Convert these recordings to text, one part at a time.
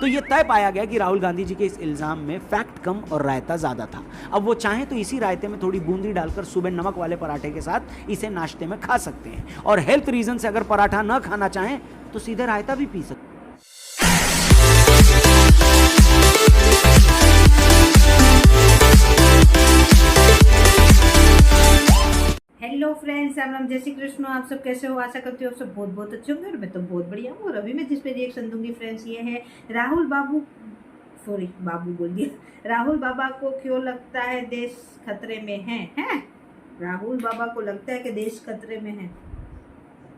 तो ये तय पाया गया कि राहुल गांधी जी के इस इल्जाम में फैक्ट कम और रायता ज्यादा था। अब वो चाहें तो इसी रायते में थोड़ी बूंदी डालकर सुबह नमक वाले पराठे के साथ इसे नाश्ते में खा सकते हैं, और हेल्थ रीजन से अगर पराठा न खाना चाहें तो सीधे रायता भी पी सकते हैं। हेलो फ्रेंड्स, राम राम, जय श्री कृष्ण। आप सब कैसे हो? आशा करती हूँ आप सब बहुत बहुत अच्छे होंगे और मैं तो बहुत बढ़िया हूँ। और अभी मैं जिस पे रिएक्शन दूंगी फ्रेंड्स, ये है राहुल बाबा को क्यों लगता है देश खतरे में है? राहुल बाबा को लगता है कि देश खतरे में है।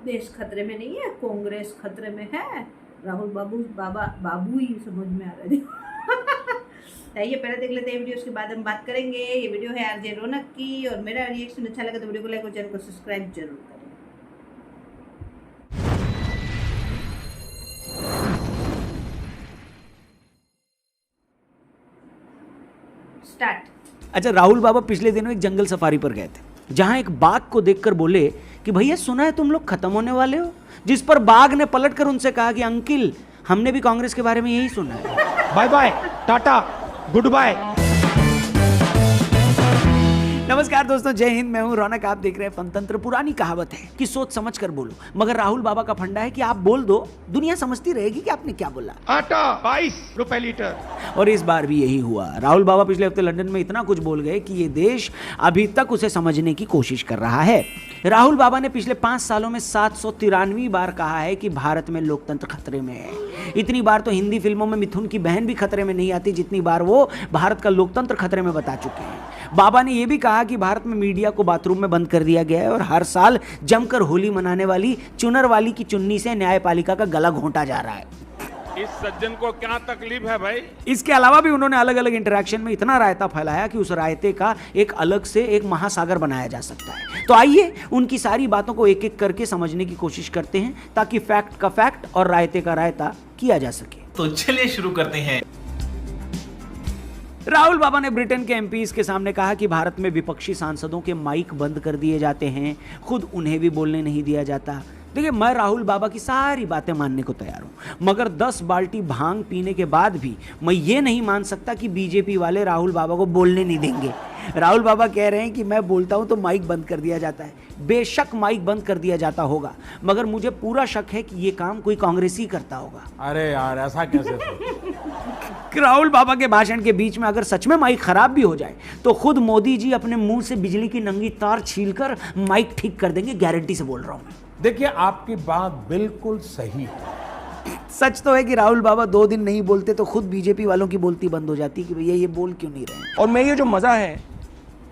देश खतरे में नहीं है, कांग्रेस खतरे में है। राहुल बाबू ही समझ में आ रहा है। आइए पहले देख लेते हैं वीडियो, उसके बाद हम बात करेंगे। ये वीडियो है आरजे रौनक की, और मेरा रिएक्शन अच्छा लगा तो वीडियो को लाइक और चैनल को सब्सक्राइब जरूर करें। स्टार्ट। अच्छा, राहुल बाबा पिछले दिनों एक जंगल सफारी पर गए थे, जहां एक बाघ को देखकर बोले कि भैया सुना है तुम लोग खत्म होने वाले हो, जिस पर बाघ ने पलटकर उनसे कहा कि अंकिल हमने भी कांग्रेस के बारे में यही सुना है। Bye bye, ta-ta, good bye. नमस्कार दोस्तों, जय हिंद। मैं हूं रौनक, आप देख रहे हैं फनतंत्र। पुरानी कहावत है कि सोच समझ कर बोलो, मगर राहुल बाबा का फंडा है कि आप बोल दो, दुनिया समझती रहेगी कि आपने क्या बोला। आटा 22 रुपए लीटर। और इस बार भी यही हुआ। राहुल बाबा पिछले हफ्ते लंदन में इतना कुछ बोल गए कि ये देश अभी तक उसे समझने की कोशिश कर रहा है। राहुल बाबा ने पिछले 5 सालों में 793 बार कहा है कि भारत में लोकतंत्र खतरे में है। इतनी बार तो हिंदी फिल्मों में मिथुन की बहन भी खतरे में नहीं आती जितनी बार वो भारत का लोकतंत्र खतरे में बता चुके हैं। बाबा ने यह भी कहा कि भारत में मीडिया को बाथरूम में बंद कर दिया गया है और हर साल जमकर होली मनाने वाली चुनर वाली की चुन्नी से न्यायपालिका का गला घोंटा जा रहा है। इस सज्जन को क्या तकलीफ है भाई? इसके अलावा भी उन्होंने अलग अलग इंटरेक्शन में इतना रायता फैलाया कि उस रायते का एक अलग से एक महासागर बनाया जा सकता है। तो आइए उनकी सारी बातों को एक एक करके समझने की कोशिश करते हैं, ताकि फैक्ट का फैक्ट और रायते का रायता किया जा सके। तो चलिए शुरू करते हैं। राहुल बाबा ने ब्रिटेन के एमपीज के सामने कहा कि भारत में विपक्षी सांसदों के माइक बंद कर दिए जाते हैं, खुद उन्हें भी बोलने नहीं दिया जाता। देखिए, मैं राहुल बाबा की सारी बातें मानने को तैयार हूं, मगर 10 बाल्टी भांग पीने के बाद भी मैं ये नहीं मान सकता कि बीजेपी वाले राहुल बाबा को बोलने नहीं देंगे। राहुल बाबा कह रहे हैं कि मैं बोलता हूं तो माइक बंद कर दिया जाता है। बेशक माइक बंद कर दिया जाता होगा, मगर मुझे पूरा शक है कि ये काम कोई कांग्रेसी करता होगा। अरे यार, ऐसा कैसे? राहुल बाबा के भाषण के बीच में अगर सच में माइक खराब भी हो जाए तो खुद मोदी जी अपने मुंह से बिजली की नंगी तार छीलकर माइक ठीक कर देंगे, गारंटी से बोल रहा हूं। देखिए, आपकी बात बिल्कुल सही है। सच तो है कि राहुल बाबा 2 दिन नहीं बोलते तो खुद बीजेपी वालों की बोलती बंद हो जाती कि भैया ये बोल क्यों नहीं रहे। और मैं ये जो मजा है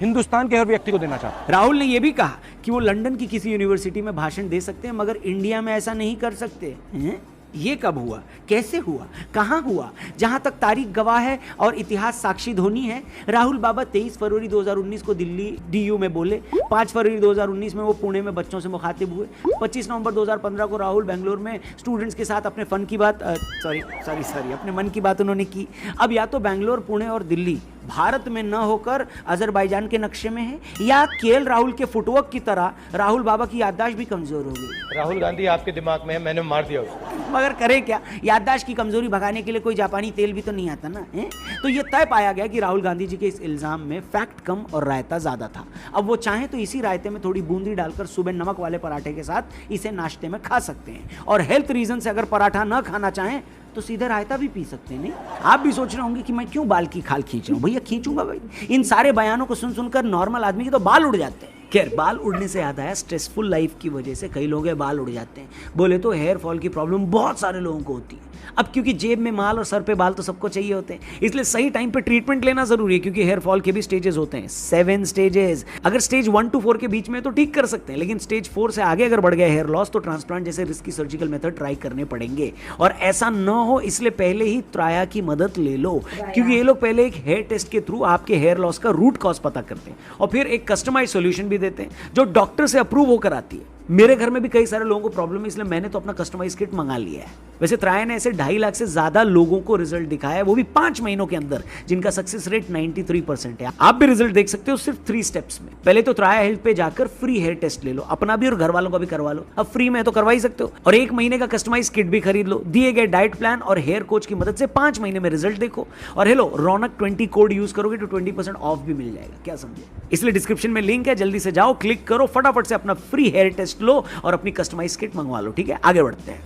हिंदुस्तान के हर व्यक्ति को देना चाहता हूं। राहुल ने यह भी कहा कि वो लंदन की किसी यूनिवर्सिटी में भाषण दे सकते हैं, मगर इंडिया में ऐसा नहीं कर सकते हैं। ये कब हुआ, कैसे हुआ, कहां हुआ? जहां तक तारीख गवाह है और इतिहास साक्षी ध्वनि है, राहुल बाबा 23 फरवरी 2019 को दिल्ली डीयू में बोले। 5 फरवरी 2019 में वो पुणे में बच्चों से मुखातिब हुए। 25 नवंबर 2015 को राहुल बेंगलोर में स्टूडेंट्स के साथ अपने अपने मन की बात उन्होंने की। अब या तो बेंगलोर, पुणे और दिल्ली भारत में न होकर अजरबैजान के नक्शे में है, या केएल राहुल के फुटवर्क की तरह राहुल बाबा की याददाश्त भी कमजोर हो गई। राहुल गांधी आपके दिमाग में है, मैंने मार दिया उसको। मगर करे क्या, याददाश्त की कमजोरी भगाने के लिए कोई जापानी तेल भी तो नहीं आता ना है? तो ये तय पाया गया कि राहुल गांधी जी के इस इल्जाम में फैक्ट कम और रायता ज्यादा था। अब वो चाहें तो इसी रायते में थोड़ी बूंदी डालकर सुबह नमक वाले पराठे के साथ इसे नाश्ते में खा सकते हैं, और हेल्थ रीजन से अगर पराठा न खाना चाहें तो सीधे रायता भी पी सकते हैं। नहीं, आप भी सोच रहे होंगे कि मैं क्यों बाल की खाल खींच रहा हूं। भैया खींचूंगा भाई, इन सारे बयानों को सुन सुनकर नॉर्मल आदमी के तो बाल उड़ जाते हैं। खैर, बाल उड़ने से याद आया, स्ट्रेसफुल लाइफ की वजह से कई लोगों के बाल उड़ जाते हैं। बोले तो हेयर फॉल की प्रॉब्लम बहुत सारे लोगों को होती है। अब क्योंकि जेब में माल और सर पे बाल तो सबको चाहिए होते हैं, इसलिए सही टाइम पे ट्रीटमेंट लेना जरूरी है, क्योंकि हेयर फॉल के भी स्टेजेस होते हैं, 7 स्टेजेस। अगर स्टेज 1 to 4 के बीच में तो ठीक कर सकते हैं, लेकिन स्टेज 4 से आगे अगर बढ़ गया हेयर लॉस तो ट्रांसप्लांट जैसे रिस्की सर्जिकल मेथड ट्राई करने पड़ेंगे। और ऐसा न हो इसलिए पहले ही त्राया की मदद ले लो, क्योंकि ये लोग पहले एक हेयर टेस्ट के थ्रू आपके हेयर लॉस का रूट कॉज पता करते हैं और फिर एक कस्टमाइज सोल्यूशन भी देते हैं जो डॉक्टर से अप्रूव होकर आती है। मेरे घर में भी कई सारे लोगों को प्रॉब्लम है, इसलिए मैंने तो अपना कस्टमाइज किट मंगा लिया है। वैसे ट्राई ने ऐसे 2.5 लाख से ज्यादा लोगों को रिजल्ट दिखाया है, वो भी 5 महीनों के अंदर, जिनका सक्सेस रेट 93% है। आप भी रिजल्ट देख सकते हो सिर्फ 3 स्टेप्स में। पहले तो ट्राई हेल्थ पे जाकर फ्री हेयर टेस्ट ले लो, अपना भी और घर वालों का भी करवा लो। अब फ्री में है तो करवा ही सकते हो, और 1 महीने का कस्टमाइज किट भी खरीद लो। दिए गए डाइट प्लान और हेयर कोच की मदद से 5 महीने में रिजल्ट देखो। और हेलो, रौनक 20 कोड यूज करोगे तो 20% ऑफ भी मिल जाएगा, क्या समझे? इसलिए डिस्क्रिप्शन में लिंक है, जल्दी से जाओ, क्लिक करो, फटाफट से अपना फ्री हेयर टेस्ट लो और अपनी कस्टमाइज किट मंगवा लो। ठीक है, आगे बढ़ते हैं।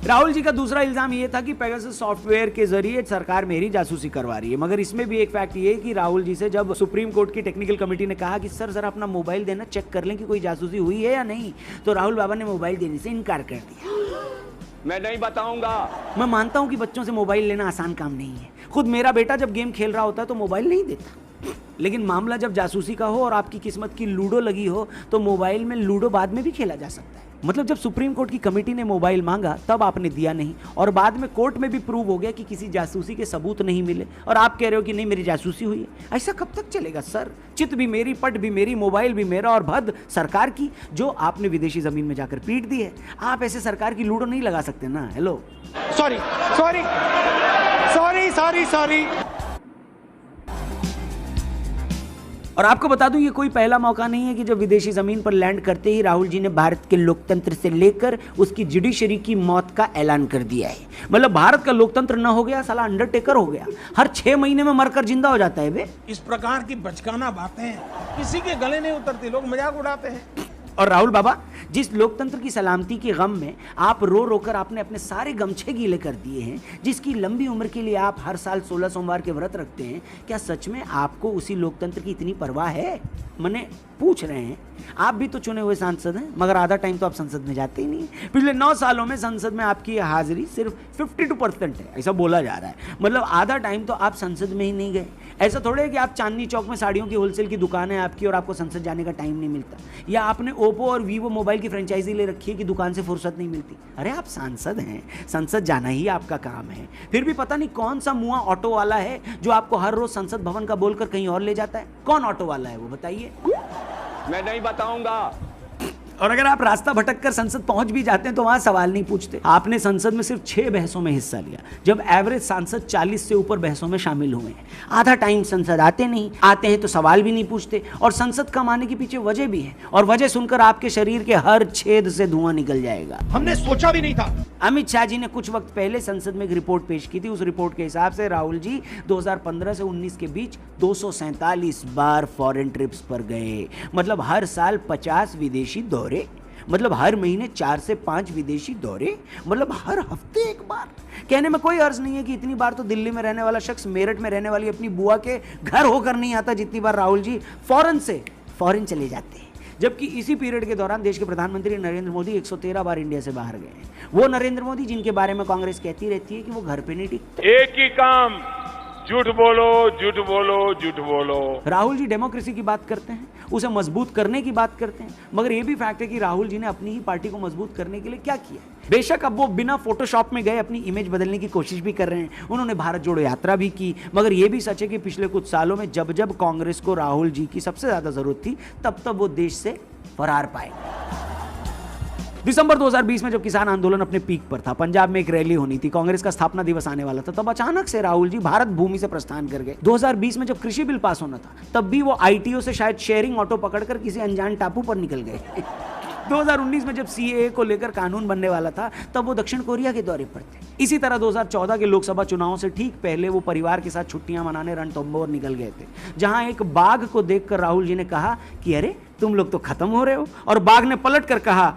राहुल जी का दूसरा इल्जाम यह था कि पेगासस सॉफ्टवेयर के जरिए सरकार मेरी जासूसी करवा रही है। मगर इसमें भी एक फैक्ट ये है कि राहुल जी से जब सुप्रीम कोर्ट की टेक्निकल कमेटी ने कहा कि सर जरा अपना मोबाइल देना, चेक कर लें कि कोई जासूसी हुई है या नहीं, तो राहुल बाबा ने मोबाइल देने से इनकार कर दिया। मैं नहीं बताऊंगा। मैं मानता हूं कि बच्चों से मोबाइल लेना आसान काम नहीं है। खुद मेरा बेटा जब गेम खेल रहा होता है तो मोबाइल नहीं देता, लेकिन मामला जब जासूसी का हो और आपकी किस्मत की लूडो लगी हो तो मोबाइल में लूडो बाद में भी खेला जा सकता है। मतलब जब सुप्रीम कोर्ट की कमेटी ने मोबाइल मांगा तब आपने दिया नहीं, और बाद में कोर्ट में भी प्रूव हो गया कि किसी जासूसी के सबूत नहीं मिले, और आप कह रहे हो कि नहीं मेरी जासूसी हुई है। ऐसा कब तक चलेगा सर? चित भी मेरी, पट भी मेरी, मोबाइल भी मेरा, और भद सरकार की जो आपने विदेशी जमीन में जाकर पीट दी है। आप ऐसे सरकार की लूडो नहीं लगा सकते ना। Hello, sorry sorry sorry sorry sorry. और आपको बता दूं ये कोई पहला मौका नहीं है कि जब विदेशी जमीन पर लैंड करते ही राहुल जी ने भारत के लोकतंत्र से लेकर उसकी जुडिशरी की मौत का ऐलान कर दिया है। मतलब भारत का लोकतंत्र न हो गया, साला अंडरटेकर हो गया, हर 6 महीने में मरकर जिंदा हो जाता है बे। इस प्रकार की बचकाना बातें किसी के गले नहीं उतरती, लोग मजाक उड़ाते हैं। और राहुल बाबा, जिस लोकतंत्र की सलामती के गम में आप रो रो कर आपने अपने सारे गमछे गीले कर दिए हैं, जिसकी लंबी उम्र के लिए आप हर साल 16 सोमवार के व्रत रखते हैं, क्या सच में आपको उसी लोकतंत्र की इतनी परवाह है? मने पूछ रहे हैं, आप भी तो चुने हुए सांसद हैं, मगर आधा टाइम तो आप संसद में जाते ही नहीं। पिछले 9 सालों में संसद में आपकी हाजिरी सिर्फ 52% है, ऐसा बोला जा रहा है। मतलब आधा टाइम तो आप संसद में ही नहीं गए। ऐसा थोड़े है कि आप चांदनी चौक में साड़ियों की होलसेल की दुकान है आपकी और आपको संसद जाने का टाइम नहीं मिलता, या आपने ओप्पो और वीवो मोबाइल की फ्रेंचाइजी ले रखी है कि दुकान से फुर्सत नहीं मिलती। अरे आप सांसद हैं, संसद जाना ही आपका काम है। फिर भी पता नहीं कौन सा मुआ ऑटो वाला है जो आपको हर रोज संसद भवन का बोलकर कहीं और ले जाता है। कौन ऑटो वाला है वो बताइए? मैं नहीं बताऊंगा। और अगर आप रास्ता भटक कर संसद पहुंच भी जाते हैं तो वहां सवाल नहीं पूछते। आपने संसद में सिर्फ 6 बहसों में हिस्सा लिया, जब एवरेज सांसद 40 से ऊपर बहसों में शामिल हुए हैं। आधा टाइम संसद आते नहीं, आते हैं तो सवाल भी नहीं पूछते। और संसद कम आने के पीछे वजह भी है, और वजह सुनकर आपके शरीर के हर छेद से धुआं निकल जाएगा। हमने सोचा भी नहीं था। अमित शाह जी ने कुछ वक्त पहले संसद में एक रिपोर्ट पेश की थी। उस रिपोर्ट के हिसाब से राहुल जी 2015 से 19 के बीच 247 बार फॉरेन ट्रिप्स पर गए। मतलब हर साल 50 विदेशी दौरे, मतलब हर महीने 4 से 5 विदेशी दौरे, मतलब हर हफ्ते एक बार। कहने में कोई अर्ज नहीं है कि इतनी बार तो दिल्ली में रहने वाला शख्स मेरठ में रहने वाली अपनी बुआ के घर होकर नहीं आता, जितनी बार राहुल जी फॉरेन चले जाते हैं। जबकि इसी पीरियड के दौरान देश के प्रधानमंत्री नरेंद्र मोदी 113 बार इंडिया से बाहर गए हैं। वो नरेंद्र मोदी जिनके बारे में कांग्रेस कहती रहती है कि वो घर पे नहीं टिकते। एक ही काम, झूठ बोलो झूठ बोलो झूठ बोलो। राहुल जी डेमोक्रेसी की बात करते हैं, उसे मजबूत करने की बात करते हैं, मगर यह भी फैक्ट है कि राहुल जी ने अपनी ही पार्टी को मजबूत करने के लिए क्या किया। बेशक अब वो बिना फोटोशॉप में गए अपनी इमेज बदलने की कोशिश भी कर रहे हैं। उन्होंने भारत जोड़ो यात्रा भी की, मगर यह भी सच है कि पिछले कुछ सालों में जब जब कांग्रेस को राहुल जी की सबसे ज्यादा जरूरत थी, तब तब वो देश से फरार पाए। दिसंबर 2020 में जब किसान आंदोलन अपने पीक पर था, पंजाब में एक रैली होनी थी, कांग्रेस का स्थापना दिवस आने वाला था, तब अचानक से राहुल जी भारत भूमि से प्रस्थान कर गए। 2020 में जब कृषि बिल पास होना था, तब भी वो आईटीओ से शायद शेयरिंग ऑटो पकड़कर किसी अनजान टापू पर निकल गए। 2019 में जब सीएए को लेकर कानून बनने वाला था, तब वो दक्षिण कोरिया के दौरे पर थे। इसी तरह 2014 के लोकसभा चुनावों से ठीक पहले वो परिवार के साथ छुट्टियां मनाने रणथंभौर निकल गए थे, जहां एक बाघ को देखकर राहुल जी ने कहा कि अरे तुम लोग तो खत्म हो रहे हो, और बाघ ने पलट कर कहा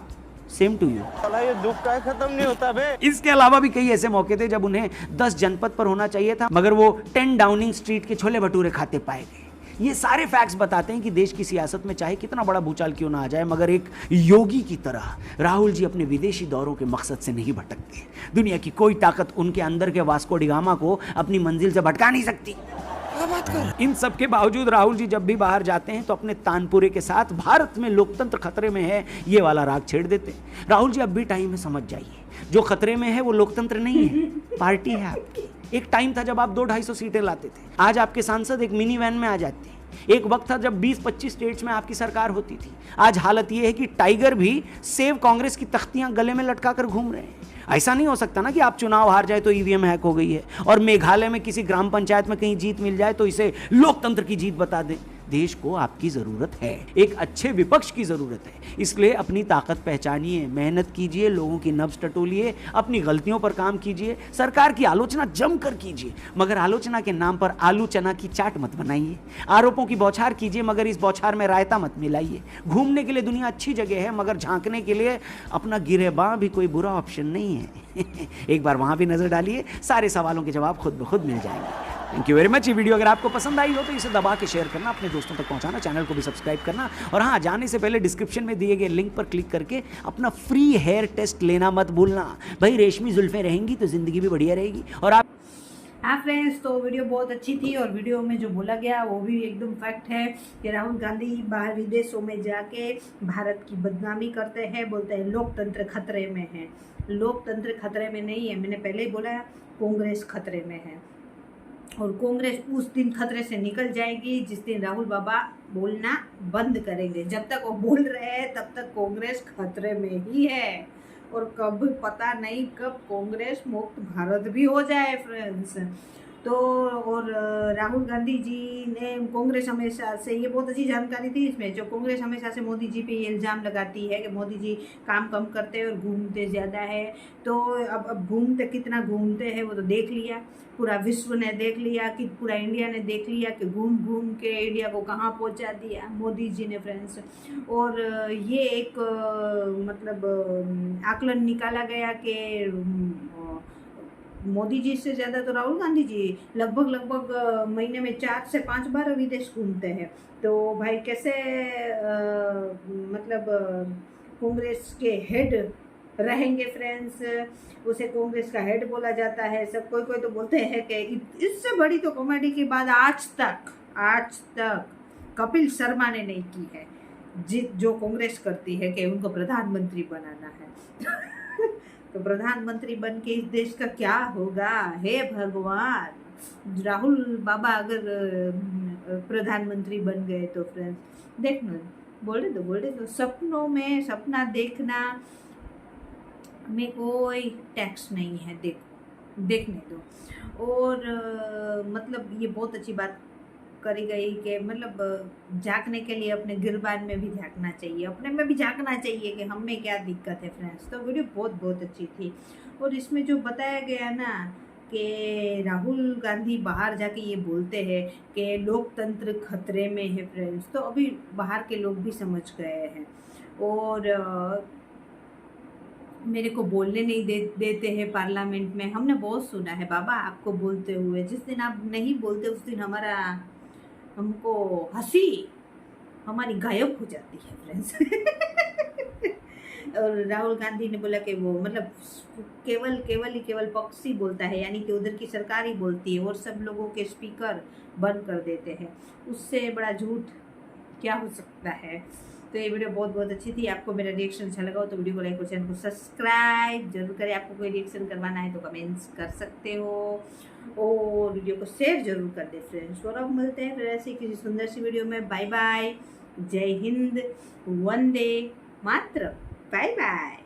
सेम टू यू। ये दुख का खत्म नहीं होता बे। इसके अलावा भी कई ऐसे मौके थे जब उन्हें 10 जनपद पर होना चाहिए था, मगर वो 10 डाउनिंग स्ट्रीट के छोले भटूरे खाते पाए गए। ये सारे फैक्ट्स बताते हैं कि देश की सियासत में चाहे कितना बड़ा भूचाल क्यों ना आ जाए, मगर एक योगी की तरह राहुल जी अपने विदेशी दौरों के मकसद से नहीं भटकते। दुनिया की कोई ताकत उनके अंदर के वास्को डिगामा को अपनी मंजिल से भटका नहीं सकती। इन सब के बावजूद राहुल जी जब भी बाहर जाते हैं तो अपने तानपुरे के साथ भारत में लोकतंत्र खतरे में है ये वाला राग छेड़ देते हैं। राहुल जी अब भी टाइम है, समझ जाइए, जो खतरे में है वो लोकतंत्र नहीं है, पार्टी है आपकी। एक टाइम था जब आप 200-250 सीटें लाते थे, आज आपके सांसद एक मिनी वैन में आ जाते हैं। एक वक्त था जब 20-25 स्टेट्स में आपकी सरकार होती थी। आज हालत यह है कि टाइगर भी सेव कांग्रेस की तख्तियां गले में लटका कर घूम रहे हैं। ऐसा नहीं हो सकता ना कि आप चुनाव हार जाए तो ईवीएम हैक हो गई है और मेघालय में किसी ग्राम पंचायत में कहीं जीत मिल जाए तो इसे लोकतंत्र की जीत बता दें। देश को आपकी जरूरत है, एक अच्छे विपक्ष की जरूरत है। इसलिए अपनी ताकत पहचानिए, मेहनत कीजिए, लोगों की नब्ज टटोलिए, अपनी गलतियों पर काम कीजिए, सरकार की आलोचना जमकर कीजिए, मगर आलोचना के नाम पर आलू चना की चाट मत बनाइए। आरोपों की बौछार कीजिए, मगर इस बौछार में रायता मत मिलाइए। घूमने के लिए दुनिया अच्छी जगह है, मगर झांकने के लिए अपना गिरेबां भी कोई बुरा ऑप्शन नहीं है। एक बार वहां भी नजर डालिए, सारे सवालों के जवाब खुद ब खुद मिल जाएंगे। Thank you very much. ये वीडियो अगर आपको पसंद आई हो तो इसे दबा के शेयर करना, अपने दोस्तों तक पहुंचाना, चैनल को भी सब्सक्राइब करना, और हाँ, जाने से पहले डिस्क्रिप्शन में दिए गए लिंक पर क्लिक करके अपना फ्री हेयर टेस्ट लेना मत भूलना। भाई रेशमी जुल्फें रहेंगी तो जिंदगी भी बढ़िया रहेगी। और आप हाँ फ्रेंड्स, तो वीडियो बहुत अच्छी थी और वीडियो में जो बोला गया वो भी एकदम फैक्ट है कि राहुल गांधी बाहर विदेशों में जाके भारत की बदनामी करते हैं, बोलते हैं लोकतंत्र खतरे में है। लोकतंत्र खतरे में नहीं है, मैंने पहले ही बोला, कांग्रेस खतरे में है। और कांग्रेस उस दिन खतरे से निकल जाएगी जिस दिन राहुल बाबा बोलना बंद करेंगे। जब तक वो बोल रहे हैं तब तक कांग्रेस खतरे में ही है, और कब पता नहीं कब कांग्रेस मुक्त भारत भी हो जाए फ्रेंड्स। तो और राहुल गांधी जी ने कांग्रेस हमेशा से, ये बहुत अच्छी जानकारी थी इसमें, जो कांग्रेस हमेशा से मोदी जी पे ये इल्ज़ाम लगाती है कि मोदी जी काम कम करते हैं और घूमते ज़्यादा है। तो अब घूमते कितना घूमते हैं वो तो देख लिया, पूरा विश्व ने देख लिया, कि पूरा इंडिया ने देख लिया कि घूम घूम के इंडिया को कहाँ पहुँचा दिया मोदी जी ने फ्रेंड्स। और ये एक मतलब आकलन निकाला गया कि मोदी जी से ज़्यादा तो राहुल गांधी जी लगभग महीने में 4 से 5 बार विदेश घूमते हैं। तो भाई कैसे मतलब कांग्रेस के हेड रहेंगे फ्रेंड्स। उसे कांग्रेस का हेड बोला जाता है। सब कोई तो बोलते हैं कि इससे बड़ी तो कॉमेडी की बात आज तक कपिल शर्मा ने नहीं की है, जो कांग्रेस करती है कि उनको प्रधानमंत्री बनाना है। तो प्रधानमंत्री बन के इस देश का क्या होगा, हे भगवान। राहुल बाबा अगर प्रधानमंत्री बन गए तो फ्रेंड्स देखना, बोले तो सपनों में सपना देखना में कोई टैक्स नहीं है, देखने दो। और मतलब ये बहुत अच्छी बात करी गई कि मतलब झांकने के लिए अपने गिरबान में भी झांकना चाहिए, अपने में भी झांकना चाहिए कि हम में क्या दिक्कत है फ्रेंड्स। तो वीडियो बहुत अच्छी थी। और इसमें जो बताया गया ना कि राहुल गांधी बाहर जाके ये बोलते हैं कि लोकतंत्र खतरे में है फ्रेंड्स, तो अभी बाहर के लोग भी समझ गए हैं और मेरे को बोलने नहीं देते हैं पार्लियामेंट में। हमने बहुत सुना है बाबा आपको बोलते हुए, जिस दिन आप नहीं बोलते उस दिन हमको हंसी हमारी गायब हो जाती है फ्रेंड्स। और राहुल गांधी ने बोला कि वो मतलब केवल पक्ष ही बोलता है, यानी कि उधर की सरकार ही बोलती है और सब लोगों के स्पीकर बंद कर देते हैं। उससे बड़ा झूठ क्या हो सकता है। तो ये वीडियो बहुत अच्छी थी। आपको मेरा रिएक्शन अच्छा लगा हो तो वीडियो को लाइक और चैनल को सब्सक्राइब जरूर करें। आपको कोई रिएक्शन करवाना है तो कमेंट्स कर सकते हो और वीडियो को शेयर जरूर कर दे फ्रेंड्स। और अब मिलते हैं फिर ऐसी किसी सुंदर सी वीडियो में। बाय बाय, जय हिंद, वंदे मातरम, बाय बाय।